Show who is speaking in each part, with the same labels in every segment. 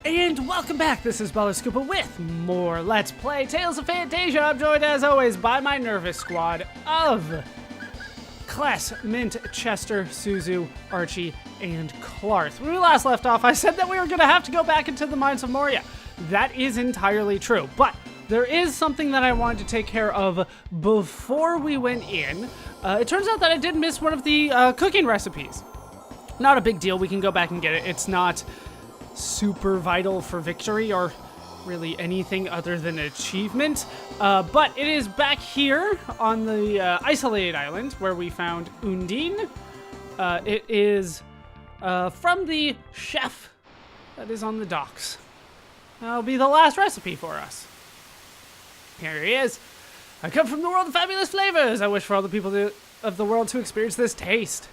Speaker 1: And welcome back, this is ballerscuba with more Let's Play Tales of Phantasia. I'm joined as always by my nervous squad of Class, Mint, Chester, Suzu, Archie, and Clarth. When we last left off, I said that we were going to have to go back into the Mines of Moria. That is entirely true, but there is something that I wanted to take care of before we went in. It turns out that I did miss one of the cooking recipes. Not a big deal, we can go back and get it. It's not super vital for victory or really anything other than an achievement, but it is back here on the isolated island where we found Undine. It is from the chef that is on the docks. That'll be the last recipe for us. Here he is. I come from the world of fabulous flavors. I wish for all the people of the world to experience this taste.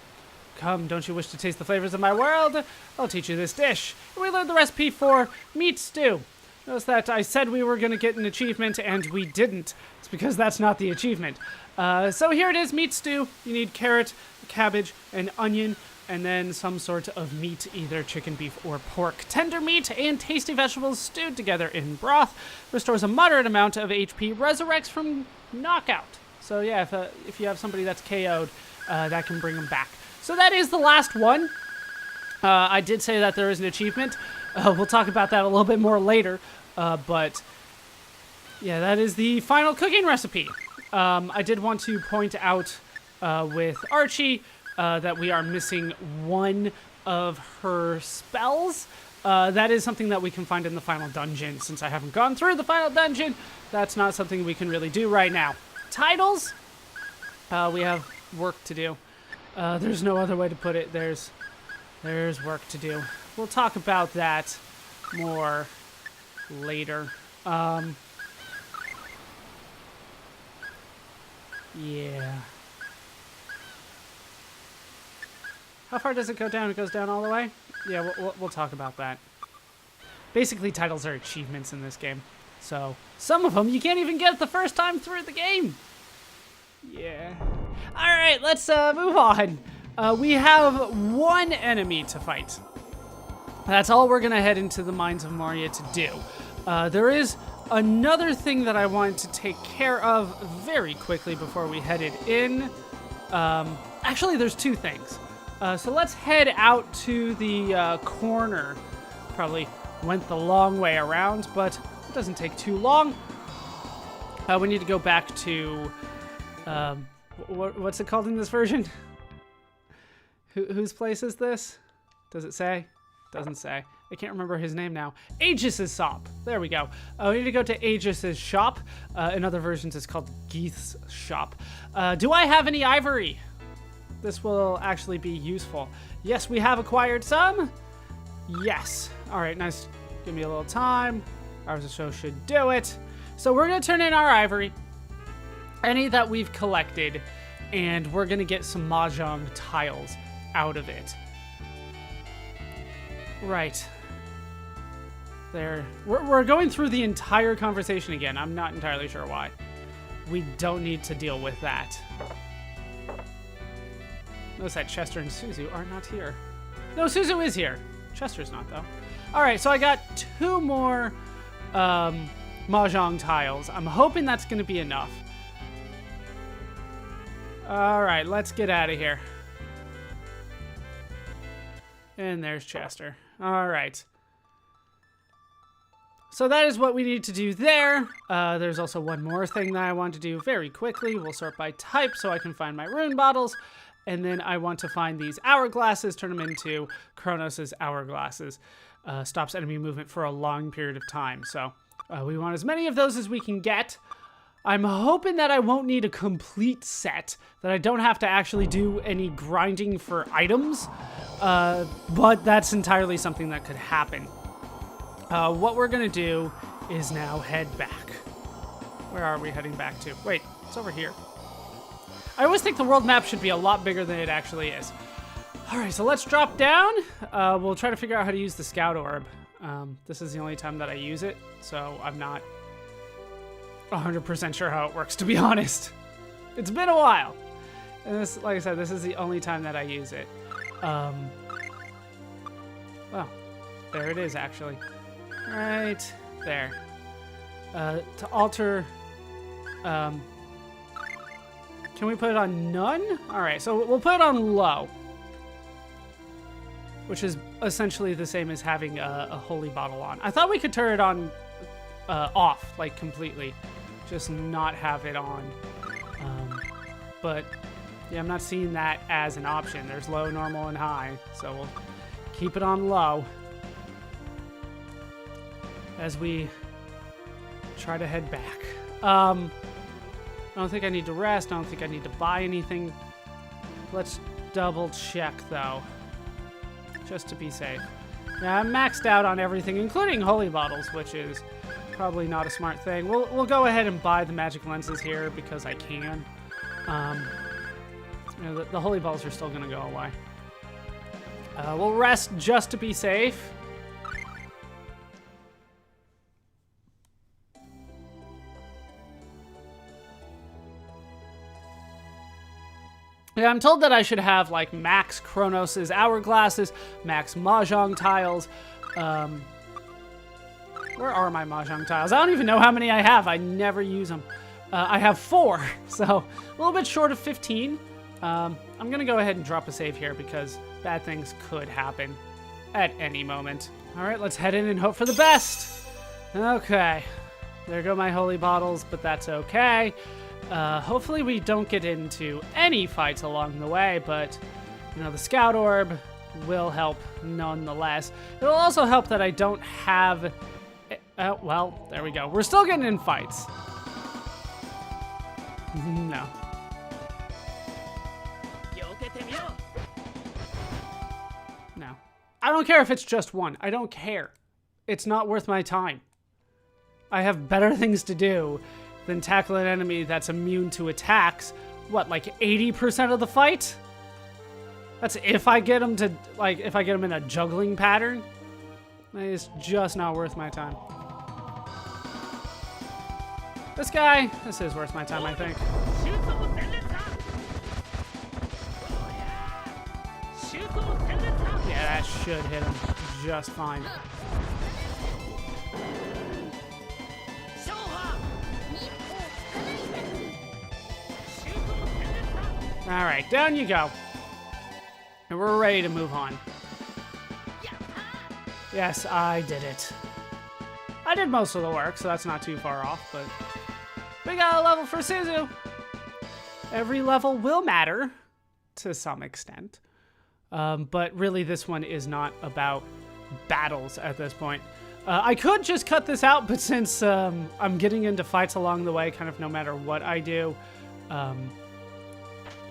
Speaker 1: Come, don't you wish to taste the flavors of my world? I'll teach you this dish. We learned the recipe for meat stew. Notice that I said we were going to get an achievement, and we didn't. It's because that's not the achievement. So here it is, meat stew. You need carrot, cabbage, and onion, and then some sort of meat, either chicken, beef, or pork. Tender meat and tasty vegetables stewed together in broth. Restores a moderate amount of HP, resurrects from knockout. So yeah, if you have somebody that's KO'd, that can bring them back. So that is the last one. I did say that there is an achievement. We'll talk about that a little bit more later. But yeah, that is the final cooking recipe. I did want to point out with Archie that we are missing one of her spells. That is something that we can find in the final dungeon. Since I haven't gone through the final dungeon, that's not something we can really do right now. Titles, we have work to do. There's no other way to put it. There's work to do. We'll talk about that more later. Yeah. How far does it go down? It goes down all the way? Yeah, we'll talk about that. Basically, titles are achievements in this game. So, some of them you can't even get the first time through the game. Yeah. Alright, let's move on. We have one enemy to fight. That's all we're going to head into the Mines of Moria to do. There is another thing that I wanted to take care of very quickly before we headed in. Actually, there's two things. So let's head out to the corner. Probably went the long way around, but it doesn't take too long. We need to go back to... what's it called in this version? Whose place is this? Does it say? Doesn't say. I can't remember his name now. Aegis's shop. There we go. We need to go to Aegis's shop. In other versions, it's called Geeth's shop. Do I have any ivory? This will actually be useful. Yes, we have acquired some. Yes. All right, nice. Give me a little time. Hours or so should do it. So we're going to turn in our ivory. Any that we've collected, and we're gonna get some mahjong tiles out of it. Right. There. We're going through the entire conversation again. I'm not entirely sure why. We don't need to deal with that. Notice that Chester and Suzu are not here. No, Suzu is here. Chester's not, though. Alright, so I got two more mahjong tiles. I'm hoping that's gonna be enough. Alright, let's get out of here. And there's Chester. Alright. So that is what we need to do there. There's also one more thing that I want to do very quickly. We'll sort by type so I can find my rune bottles. And then I want to find these hourglasses, turn them into Kronos' hourglasses. Stops enemy movement for a long period of time. So we want as many of those as we can get. I'm hoping that I won't need a complete set, that I don't have to actually do any grinding for items, but that's entirely something that could happen. What we're going to do is now head back. Where are we heading back to? Wait, it's over here. I always think the world map should be a lot bigger than it actually is. Alright, so let's drop down. We'll try to figure out how to use the Scout Orb. This is the only time that I use it, so I'm not 100% sure how it works, to be honest. It's been a while. And this, like I said, this is the only time that I use it. Well, there it is, actually. Right there. To alter... can we put it on none? Alright, so we'll put it on low. Which is essentially the same as having a holy bottle on. I thought we could turn it on off, like completely. Just not have it on. But yeah, I'm not seeing that as an option. There's low, normal, and high. So we'll keep it on low. As we try to head back. I don't think I need to rest. I don't think I need to buy anything. Let's double check though. Just to be safe. Yeah, I'm maxed out on everything, including holy bottles, which is probably not a smart thing. We'll go ahead and buy the magic lenses here because I can. You know, the holy bottles are still gonna go away. We'll rest just to be safe. Yeah, I'm told that I should have, like, max Kronos' hourglasses, max Mahjong tiles. Where are my Mahjong tiles? I don't even know how many I have. I never use them. I have 4, so a little bit short of 15. I'm going to go ahead and drop a save here because bad things could happen at any moment. All right, let's head in and hope for the best. Okay, there go my holy bottles, but that's okay. Hopefully we don't get into any fights along the way, but, you know, the Scout Orb will help nonetheless. It'll also help that I don't have... well, there we go. We're still getting in fights. No. No. I don't care if it's just one. I don't care. It's not worth my time. I have better things to do than tackle an enemy that's immune to attacks. What, like 80% of the fight? That's if I get him to, like, if I get him in a juggling pattern. It's just not worth my time. This guy, this is worth my time, I think. Yeah, that should hit him just fine. All right, down you go. And we're ready to move on. Yes, I did it. I did most of the work, so that's not too far off, but we got a level for Suzu. Every level will matter to some extent. But really, this one is not about battles at this point. I could just cut this out, but since I'm getting into fights along the way, kind of no matter what I do,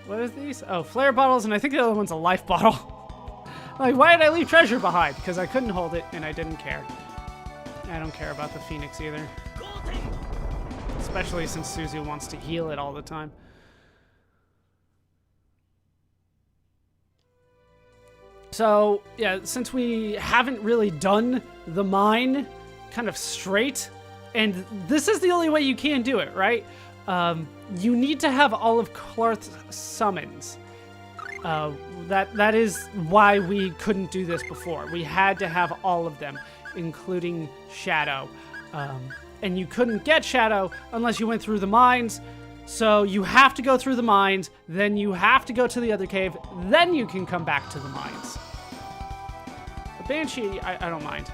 Speaker 1: what are these? Oh, flare bottles, and I think the other one's a life bottle. Like, why did I leave treasure behind? Because I couldn't hold it, and I didn't care. I don't care about the Phoenix either. Especially since Suzu wants to heal it all the time. So, yeah, since we haven't really done the mine kind of straight, and this is the only way you can do it, right? You need to have all of Clarth's summons. That is why we couldn't do this before. We had to have all of them, including Shadow. And you couldn't get Shadow unless you went through the mines. So you have to go through the mines, then you have to go to the other cave, then you can come back to the mines. The Banshee, I don't mind.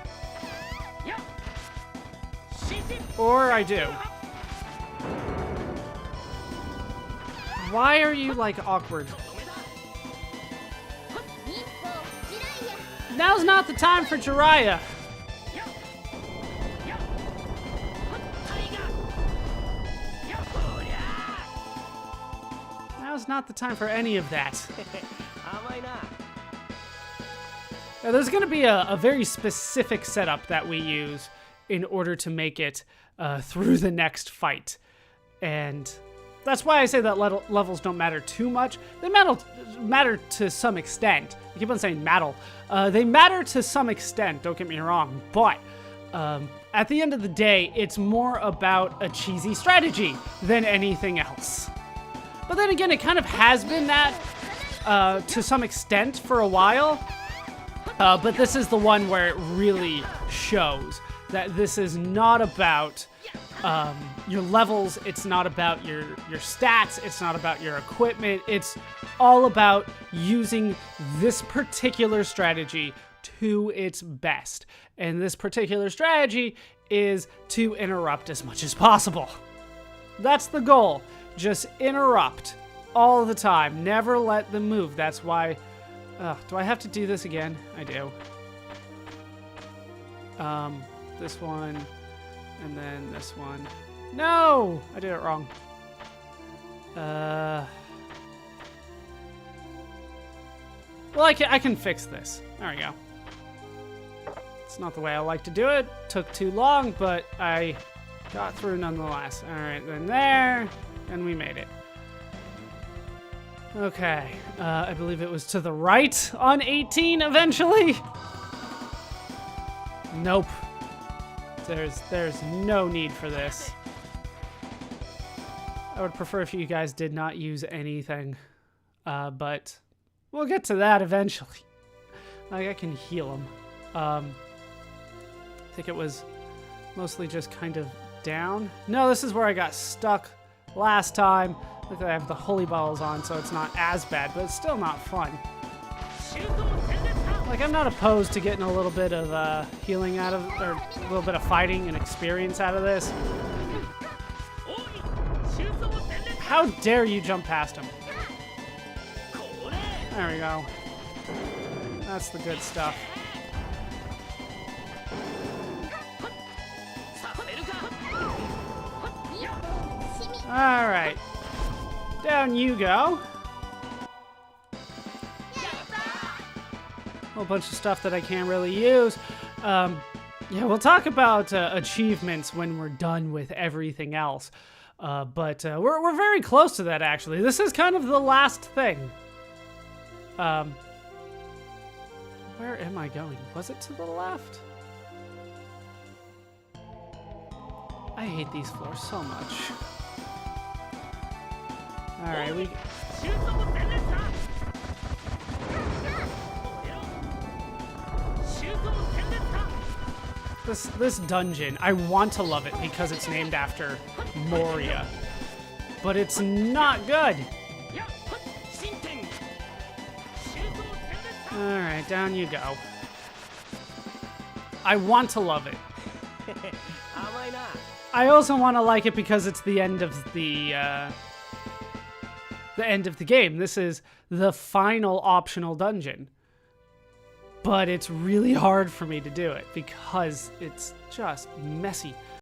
Speaker 1: Or I do. Why are you, like, awkward? Now's not the time for Jiraiya. Now's not the time for any of that. Now, there's going to be a very specific setup that we use in order to make it through the next fight. And that's why I say that levels don't matter too much. They matter to some extent. I keep on saying matter. They matter to some extent, don't get me wrong. But at the end of the day, it's more about a cheesy strategy than anything else. But then again, it kind of has been that to some extent for a while. But this is the one where it really shows. that this is not about your levels, it's not about your stats, it's not about your equipment, it's all about using this particular strategy to its best. And this particular strategy is to interrupt as much as possible. That's the goal. Just interrupt all the time. Never let them move. That's why... do I have to do this again? I do. This one, and then this one. No! I did it wrong. Well, I can fix this. There we go. It's not the way I like to do it. Took too long, but I got through nonetheless. All right, then there, and we made it. Okay, I believe it was to the right on 18 eventually. Nope. There's no need for this. I would prefer if you guys did not use anything, but we'll get to that eventually. Like, I can heal them. I think it was mostly just kind of down. No, this is where I got stuck last time. Look, I have the holy balls on, so it's not as bad, but it's still not fun. Like, I'm not opposed to getting a little bit of healing out of, or a little bit of fighting and experience out of this. How dare you jump past him? There we go. That's the good stuff. All right. Down you go. A whole bunch of stuff that I can't really use. Yeah, we'll talk about achievements when we're done with everything else. But we're very close to that, actually. This is kind of the last thing. Where am I going? Was it to the left? I hate these floors so much. All right, we... This dungeon, I want to love it because it's named after Moria, but it's not good. All right, down you go. I want to love it. I also want to like it because it's the end of the end of the game. This is the final optional dungeon. But it's really hard for me to do it because it's just messy.